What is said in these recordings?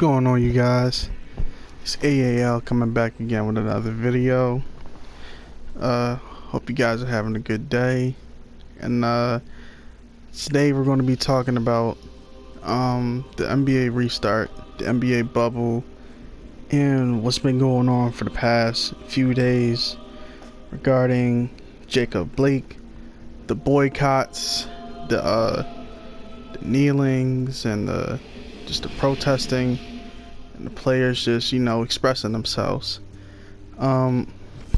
going on, you guys? It's AAL coming back again with another video. Hope you guys are having a good day. And today we're going to be talking about the NBA restart, the NBA bubble, and what's been going on for the past few days regarding Jacob Blake, the boycotts, the kneelings, and just the protesting, and the players just, expressing themselves in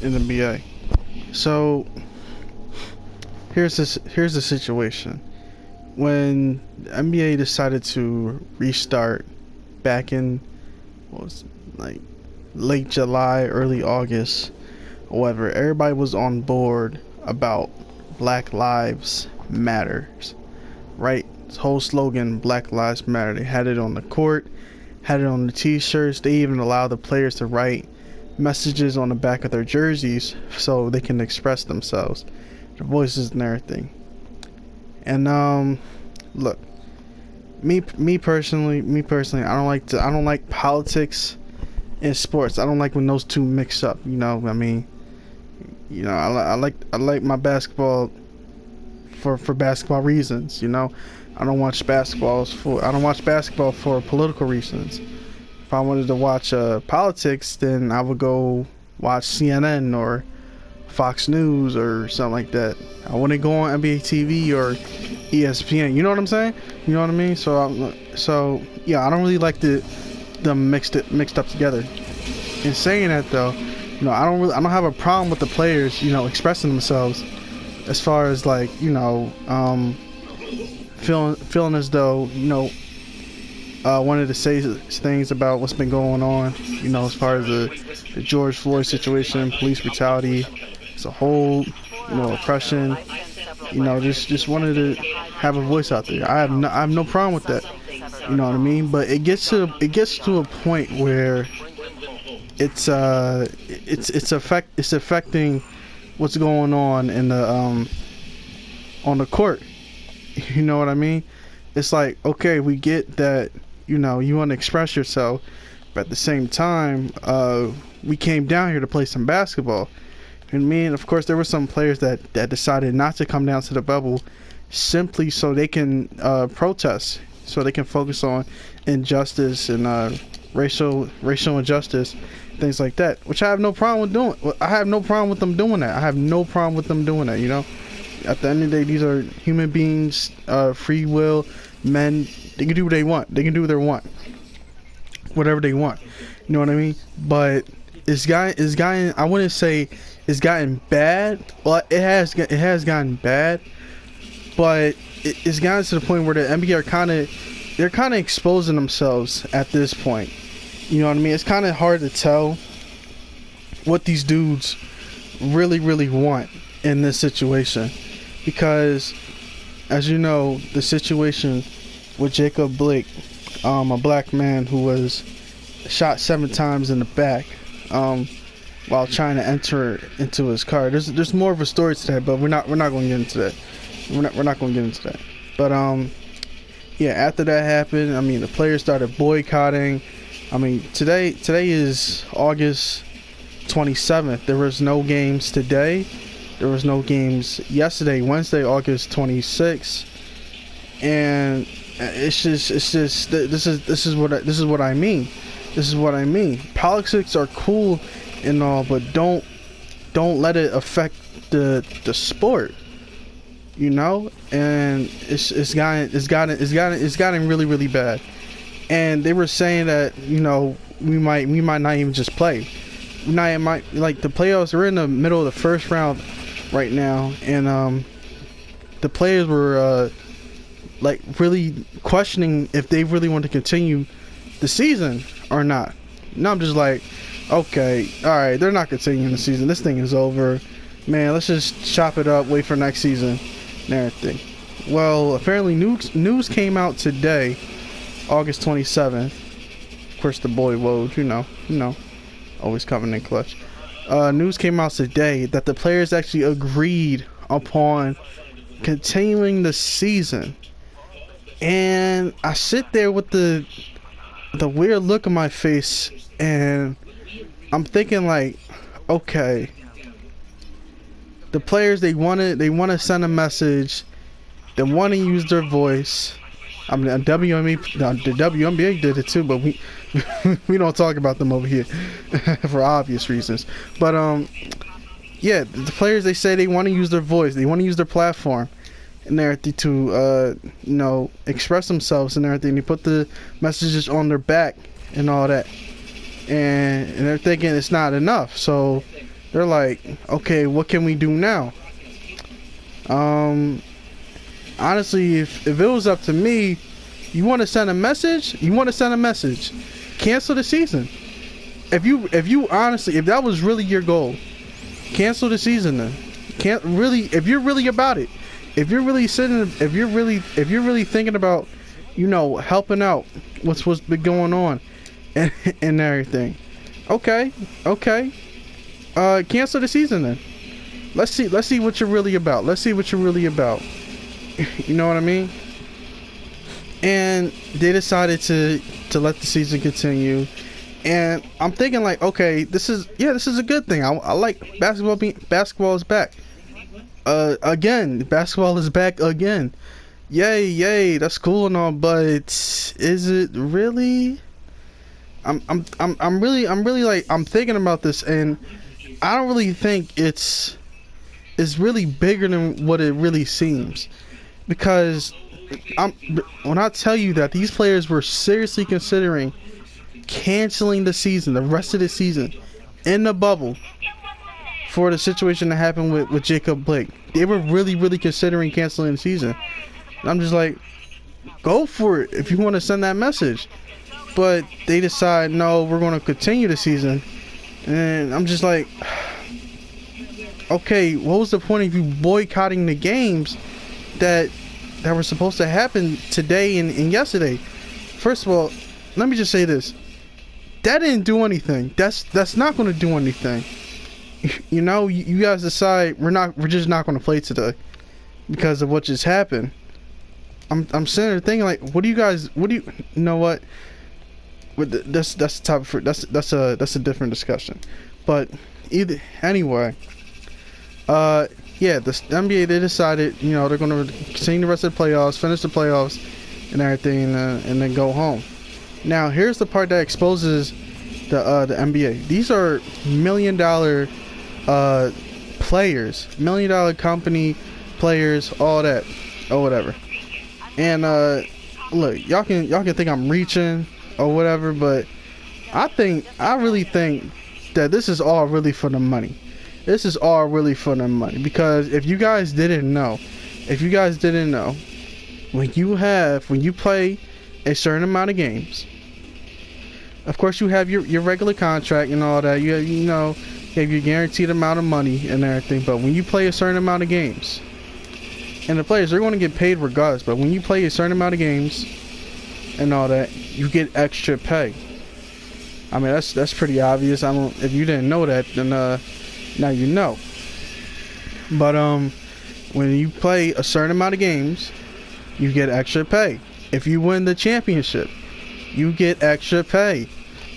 the NBA. So here's the situation. When the NBA decided to restart back in late July, early August, however, everybody was on board about Black Lives Matters, right? This whole slogan, Black Lives Matter. They had it on the court, had it on the t-shirts. They even allowed the players to write messages on the back of their jerseys so they can express themselves, their voices and everything. And look, me personally, I don't like politics in sports. I don't like when those two mix up. I like my basketball for basketball reasons. I don't watch basketball for political reasons. If I wanted to watch politics, then I would go watch CNN or Fox News or something like that. I wouldn't go on NBA TV or ESPN. You know what I'm saying? You know what I mean? So yeah, I don't really like them mixed up together. In saying that though, I don't have a problem with the players, expressing themselves, as far as feeling as though wanted to say things about what's been going on, as far as the George Floyd situation, police brutality as a whole, oppression, just wanted to have a voice out there. I have no problem with that, you know what I mean? But it gets to a point where it's affecting what's going on in the on the court. You know what I mean? It's like, okay, we get that, you want to express yourself, but at the same time, we came down here to play some basketball. And of course, there were some players that decided not to come down to the bubble simply so they can protest, so they can focus on injustice and racial injustice, things like that, which I have no problem with doing. I have no problem with them doing that. At the end of the day, these are human beings, free will, men. They can do what they want. They can do what they want. Whatever they want. You know what I mean? But I wouldn't say it's gotten bad. Well, it has gotten bad. But it's gotten to the point where the NBA they're kind of exposing themselves at this point. You know what I mean? It's kind of hard to tell what these dudes really, really want in this situation. Because, as you know, the situation with Jacob Blake, a black man who was shot 7 times in the back while trying to enter into his car. There's more of a story to that, but we're not going to get into that. We're not going to get into that. But yeah, after that happened, the players started boycotting. Today is August 27th. There was no games today. There was no games yesterday, Wednesday, August 26th, and this is what I mean. This is what I mean. Politics are cool and all, but don't let it affect the sport. And it's gotten really, really bad. And they were saying that we might not even just play. The playoffs. We're in the middle of the first round right now, and the players were really questioning if they really want to continue the season or not. And I'm just like, okay, all right, they're not continuing the season. This thing is over, man. Let's just chop it up, wait for next season and everything. Well, apparently news came out today, August 27th. Of course, the boy Woj, always coming in clutch. News came out today that the players actually agreed upon continuing the season. And I sit there with the the weird look on my face, and I'm thinking like, okay, the players, they want to send a message, they want to use their voice. I mean, the WNBA did it too, but we we don't talk about them over here for obvious reasons. But yeah, the players, they say they want to use their voice, they want to use their platform and everything to express themselves and everything. They put the messages on their back and all that, and they're thinking it's not enough, so they're like, okay, what can we do now? Honestly, if it was up to me, you want to send a message, cancel the season. If you honestly, if that was really your goal, cancel the season then. If you're really about it, if you're really thinking about, helping out what's been going on and everything. Okay. Cancel the season then. Let's see what you're really about. You know what I mean? And they decided to let the season continue. And I'm thinking like, okay, this is a good thing. I like basketball. Basketball is back. Again, basketball is back again. Yay, that's cool and all, but is it really? I'm really like, I'm thinking about this, and I don't really think it's really bigger than what it really seems. Because when I tell you that these players were seriously considering canceling the season, the rest of the season, in the bubble, for the situation that happened with Jacob Blake, they were really considering canceling the season. I'm just like, go for it if you want to send that message. But they decide, no, we're going to continue the season. And I'm just like, okay, what was the point of you boycotting the games that were supposed to happen today and yesterday? First of all, let me just say this. That didn't do anything. That's not going to do anything. You guys decide we're just not going to play today because of what just happened. I'm sitting there thinking like, you know what? That's a topic for that's a different discussion. But anyway, yeah, the NBA, they decided, they're going to continue the rest of the playoffs, finish the playoffs and everything, and then go home. Now, here's the part that exposes the NBA. These are $1 million players, $1 million company players, all that, or whatever. And look, y'all can think I'm reaching or whatever, but I really think that this is all really for the money. This is all really for the money, because if you guys didn't know, when you play a certain amount of games, of course you have your regular contract and all that, you have your guaranteed amount of money and everything, but when you play a certain amount of games, and the players, they're going to get paid regardless, but when you play a certain amount of games and all that, you get extra pay. I mean, that's pretty obvious. If you didn't know that, then now you know. But when you play a certain amount of games, you get extra pay. If you win the championship, you get extra pay.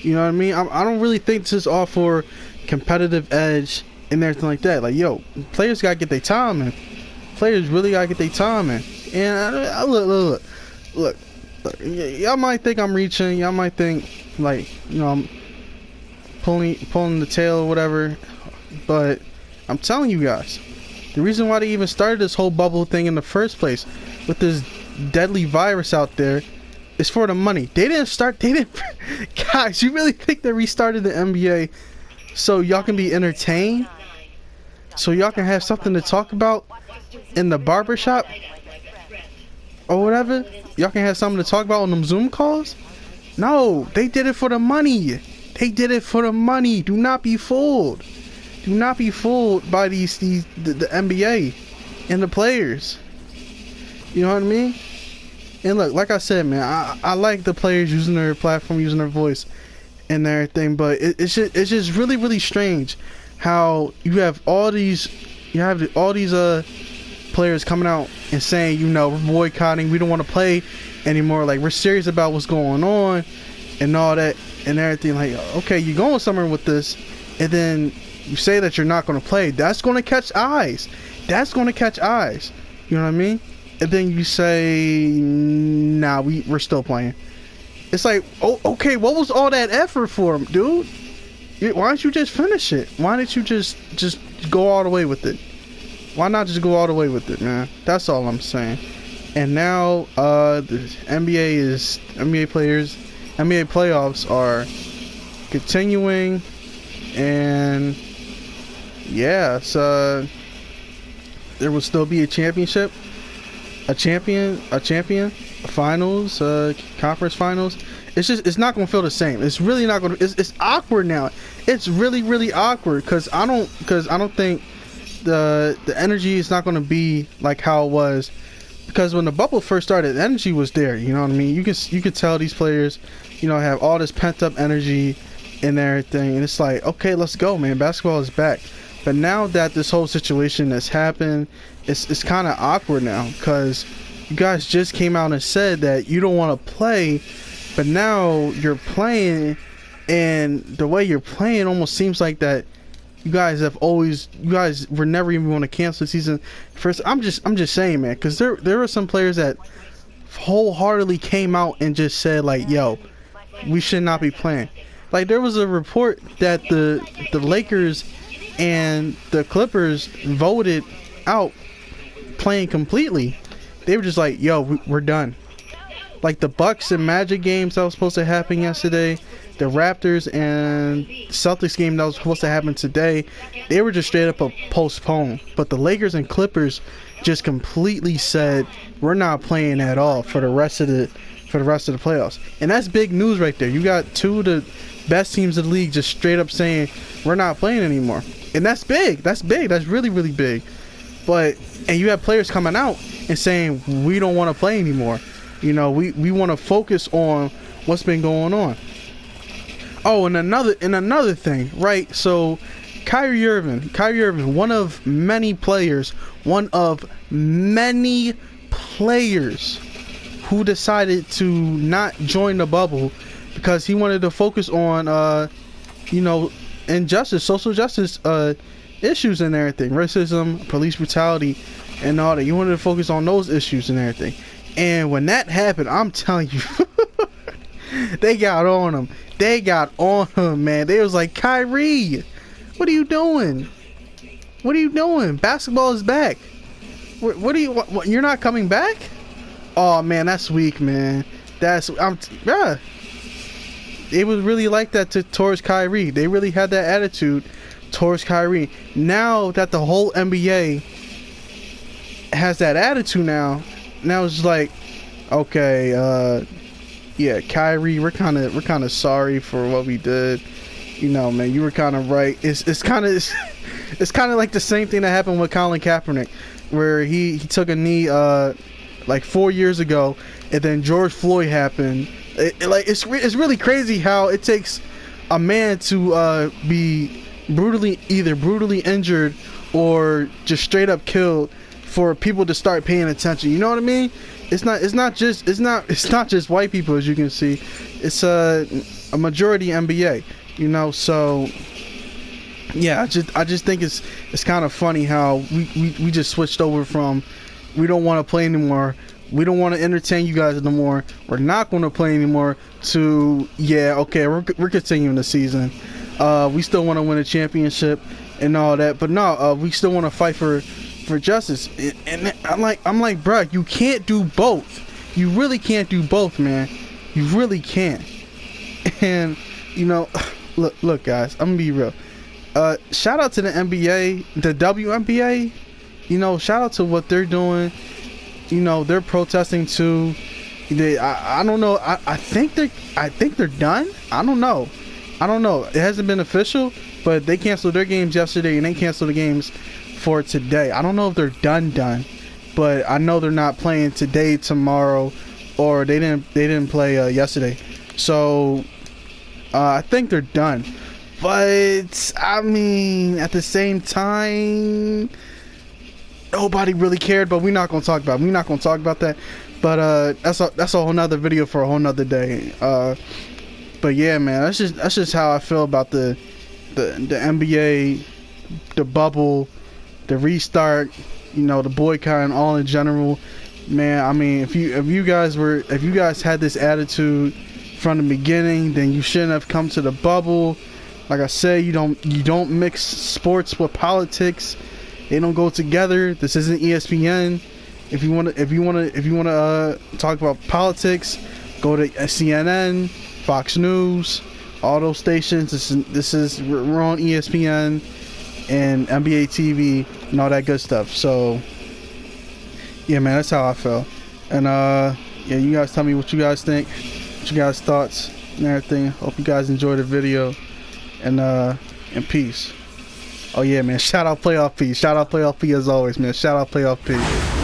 You know what I mean? I don't really think this is all for competitive edge and everything like that. Like, yo, players gotta get their time in. Players really gotta get their time in. And look, y'all might think I'm reaching. Y'all might think like, I'm pulling the tail or whatever. But I'm telling you guys, the reason why they even started this whole bubble thing in the first place, with this deadly virus out there, is for the money. Guys, you really think they restarted the NBA so y'all can be entertained? So y'all can have something to talk about in the barbershop? Or whatever? Y'all can have something to talk about on them Zoom calls? No, they did it for the money. Do not be fooled. Do not be fooled by the NBA and the players. You know what I mean? And look, like I said, man, I like the players using their platform, using their voice and everything, but it's just really strange how you have all these players coming out and saying, we're boycotting, we don't want to play anymore, like we're serious about what's going on and all that and everything. Like, okay, you're going somewhere with this, and then you say that you're not going to play. That's going to catch eyes. That's going to catch eyes. You know what I mean? And then you say, nah, we're still playing. It's like, oh, okay, what was all that effort for, dude? Why don't you just finish it? Why didn't you just go all the way with it? Why not just go all the way with it, man? That's all I'm saying. And now, the NBA playoffs are continuing, and yeah, so there will still be a championship, a champion, finals, conference finals. It's not gonna feel the same. It's really not gonna. It's awkward now. It's really awkward because I don't think the energy is not gonna be like how it was. Because when the bubble first started, the energy was there. You know what I mean? You could tell these players, have all this pent up energy and everything, and it's like, okay, let's go, man. Basketball is back. But now that this whole situation has happened, it's kind of awkward now because you guys just came out and said that you don't want to play, but now you're playing, and the way you're playing almost seems like that you guys were never even want to cancel the season. First, I'm just saying, man, because there were some players that wholeheartedly came out and just said like, yo, we should not be playing. Like, there was a report that the Lakers and the Clippers voted out playing completely. They were just like, yo, we're done. Like the Bucks and Magic games that was supposed to happen yesterday, the Raptors and Celtics game that was supposed to happen today, they were just straight up postponed. But the Lakers and Clippers just completely said we're not playing at all for the rest of the playoffs. And that's big news right there. You got two of the best teams in the league just straight up saying we're not playing anymore. And that's big. That's really big. And you have players coming out and saying we don't want to play anymore. We want to focus on what's been going on. Oh, and another thing, right? So Kyrie Irving, one of many players who decided to not join the bubble because he wanted to focus on injustice, social justice issues and everything, racism, police brutality, and all that. You wanted to focus on those issues and everything. And when that happened, I'm telling you, they got on him, man. They was like, Kyrie, what are you doing? Basketball is back. What are you? You're not coming back? Oh man, that's weak, man. It was really like that towards Kyrie. They really had that attitude towards Kyrie. Now that the whole NBA has that attitude now it's like, okay, yeah, Kyrie, we're kind of sorry for what we did. Man, you were kind of right. It's kind of like the same thing that happened with Colin Kaepernick, where he took a knee like 4 years ago, and then George Floyd happened. It's really crazy how it takes a man to be either brutally injured or just straight up killed for people to start paying attention. You know what I mean? It's not just white people, as you can see. It's a majority NBA. So yeah, I just think it's kind of funny how we just switched over from we don't want to play anymore, we don't want to entertain you guys anymore, we're not going to play anymore, to yeah, okay, we're continuing the season. We still want to win a championship and all that, but no, we still want to fight for justice. And I'm like, bruh, you can't do both. You really can't do both, man. You really can't. And look, guys, I'm gonna be real. Shout out to the NBA, the WNBA. Shout out to what they're doing. They're protesting too. I don't know. I think they're done. I don't know. It hasn't been official, but they canceled their games yesterday and they canceled the games for today. I don't know if they're done, but I know they're not playing today, tomorrow, or they didn't play yesterday. So I think they're done. But I mean, at the same time, nobody really cared. But we're not gonna talk about that. But that's a whole nother video for a whole nother day. But yeah, man, that's just how I feel about the NBA, the bubble, the restart, you know, the boycott and all in general. Man, I mean, if you guys had this attitude from the beginning, then you shouldn't have come to the bubble. Like I said, you don't mix sports with politics. They don't go together. This isn't ESPN. If you wanna talk about politics, go to CNN, Fox News, all those stations. We're on ESPN and NBA TV and all that good stuff. So yeah, man, that's how I feel. And yeah, you guys tell me what you guys think, what you guys thoughts and everything. Hope you guys enjoyed the video. And peace. Oh yeah, man, shout out Playoff P. Shout out Playoff P as always, man. Shout out Playoff P.